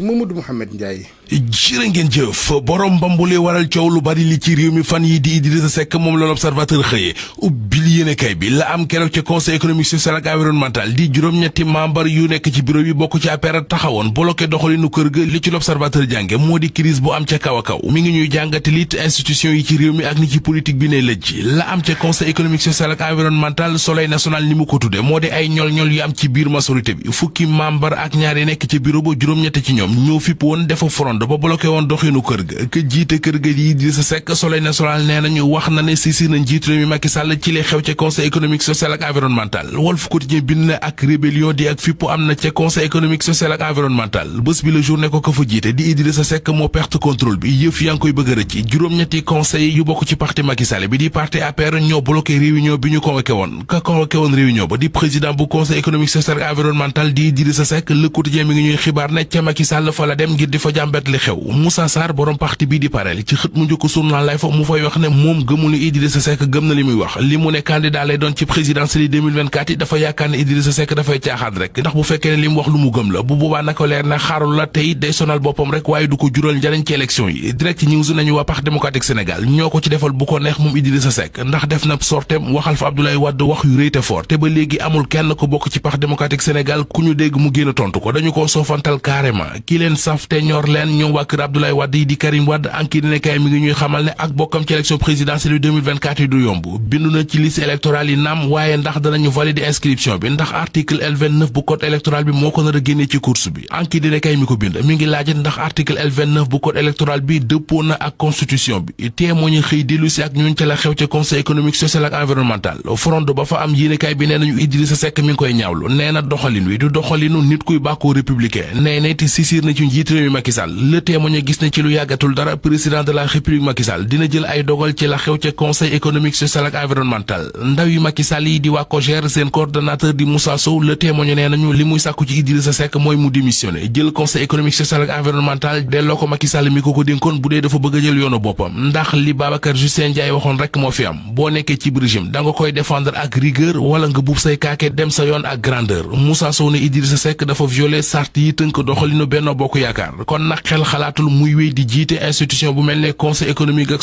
Mamadou Mouhamed Ndiaye. jërë ngeen jëf borom mbambule waral coow lu bari li ci réew mi fan yi di Idrissa Seck moom la l'Observateur xëyee ubbil yéenekaay bi la am keroog ci conseil économique social ak environnemental di juróom-ñetti membre yu nekk ci bureau bi bokk ci APR taxawoon bloqué doxalinu kër ga li ci l'Observateur jànge moo di crise bu am ca kaw a kaw mi ngi ñuy jàngati lit institution yi ci réew mi ak ni ci politique bi ne lëj la am ca conseil économique social ak environnemental Soleil national ni mu ko tudde moo di ay ñol-ñol yu am ci biir majorité bi fukki membre ak ñaari nekk ci bureau ba juróom-ñetti ci ñoom ñoo fipp woon defa front ba bloqué woon doxinu kër ga ke jiite kër ga di Idrissa Seck Soleil national nee nañu wax na ne saisir na njiit réew mi Macky Sall ci li xew ca conseil économique social ak environnemental Walf Quotidien bind na ak rébellion di ak fippu am na ca conseil économique social ak environnemental bés bi la journée ko fa jiite di Idrissa Seck moo perte contrôle bi yëf yaa ngi koy bëgg a rëcc juróom-ñetti conseil yu bokk ci parti Macky Sall bi di parti APR ñoo bloqué réunion bi ñu convoqué woon ka convoqué woon réunion ba di président bu conseil économique social ak environnemental di Idrissa Seck Le Quotidien mi ngi ñuy xibaar ne ca Macky Sall fa la dem ngir di fa jàmbet li xew Moussa Sarr borom parti bii di parel ci xët mu njëkk journal lay fa mu fay wax ne moom gëmul ni Idrissa Seck gëm na li muy wax li mu ne candidat lay doon ci présidentielle 2024 yi dafa yaakaar ne Idrissa Seck dafay caaxaan rek ndax bu fekkee ne li mu wax lu mu gëm la bu boobaa nako leer na xaarul la tey day sonal boppam rek waaye du ko jural njariñ ci élection yi direct news nañu waa Parti démocratique Sénégal ñoo ko ci defal bu ko neex moom Idrissa Seck ndax def na sortem waxal fa Abdoulaye Wade wax yu rëy te fort te ba léegi amul kenn ko bokk ci Parti démocratique Sénégal ku ñu dégg mu génn tontu ko dañu ko soofantal carrément ki leen saf te ñor leen ñoom waa kër Abdoulaye Wade yi di Karim Wade anki dina kay mi ngi ñuy xamal ne ak bokkam ci élection présidentielle 2024 yi du yomb bindu na ci liste électorale yi naam waaye ndax danañu valider inscription bi ndax article L29 bu code électoral bi moo ko nar a génnee ci course bi anki dina kay mi ko bind mi ngi laajit ndax article L29 bu code électoral bi dëppoo na ak constitution bi téemoo ñu xëy dellu si ak ñun ca la xew ca conseil économique social ak environnemental front ba fa am yéenekaay bi nee nañu Idrissa Seck mi ngi koy ñaawlu nee na doxalin wi du doxalinu nit kuy bàkkoo républicain nee na te sisir na ci njiit réew mi Macky Sall le téemoo ñu gis ne ci lu yàggatul dara président de la république Macky Sall dina jël ay dogal ci la xew ca conseil économique social ak environnemental ndaw yi Macky Sall yi di waa COJER seen coordonnateur di Moussa Sow le témoigne nee nañu li muy sàkku ci Idrissa Seck mooy mu démissionné jël conseil économique social ak environnemental delloo ko Macky Sall mi ko dénkoon bu dee dafa bëgg a jël yoonu boppam ndax li Babacar Justin Ndiaye waxoon rek moo fi am boo nekkee ci régime da nga koy défendre ak rigueur wala nga buub say kaake dem sa yoon ak grandeur Moussa Sow ne Idrissa Seck dafa violé sart yi tënk doxalinu Benno Bokk Yaakaar kon nag xel xalaatul muy wéy di jiite institution bu mel ne conseil économique ak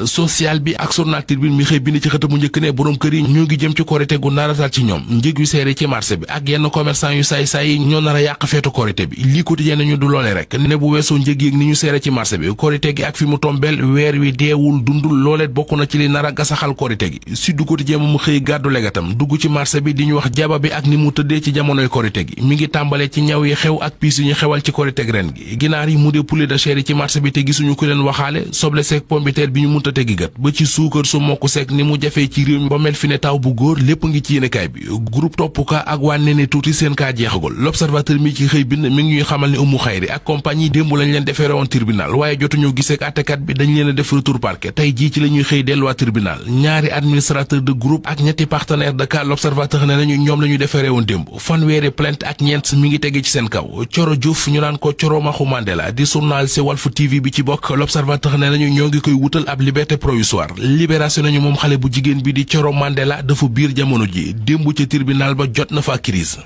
social bi ak journal Tribune mi xëy bind ci xët mu njëkk ne borom kër yi ñoo ngi jëm ci korité gu naratal ci ñoom njëg yu seere ci marché bi ak yenn commerçant yu saay-saay ñoo nar a yàq feetu korité bi lii quotidien nañu du loole rek ne bu weesoo njëg yi ni ñu seere ci marché bi korité gi ak fi mu tombeel weer wi deewul dundul looleet bokk na ci li nar a gasaxal korité gi Sud Quotidien mu xëy gàddu legatam dugg ci marché bi di ñu wax jaba bi ak ni mu tëddee ci jamonoy korité gi mi ngi tàmbalee ci ñaw yi xew ak piis yi ñu xewal ci korité ren gi ginaar yi mu dee poulet de chair yi ci marché bi te gisuñu ku leen waxaale soble seek pombiteer bi ñu munta tegi gat ba ci suukar su mokk seek ni mu jafee ci réew mi ba mel fi ne taw bu góor lépp ngi ci yéenekaay bi groupe topp ka ak wànne ne tuuti seen kaa jeexagul l'Observateur mi ci xëy bind mi ngi ñuy xamal ne Umu Xayri ak compagnie démb lañ leen defeere woon tribunal waaye jotuñu giseek àttekat bi dañ leen a def retour parquet tey jii ci la ñuy xëy delluwaat tribunal ñaari administrateur de groupe ak ñetti partenaire de cas l'Observateur ne nañu ñoom la ñu defeere woon démb fanweeri plainte ak ñeent mi ngi tege ci seen kaw Coro Diouf ñu naan ko Coro Maxu Mandela di journal ci Walf TV bi ci bokk l'Observateur ne nañu ñoo ngi koy wutal ab liberté provisoire libération nañu moom xale bu jigéen bi di Coro Mandela dafa biir jamono ji démb ca tribunal ba jot na fa crise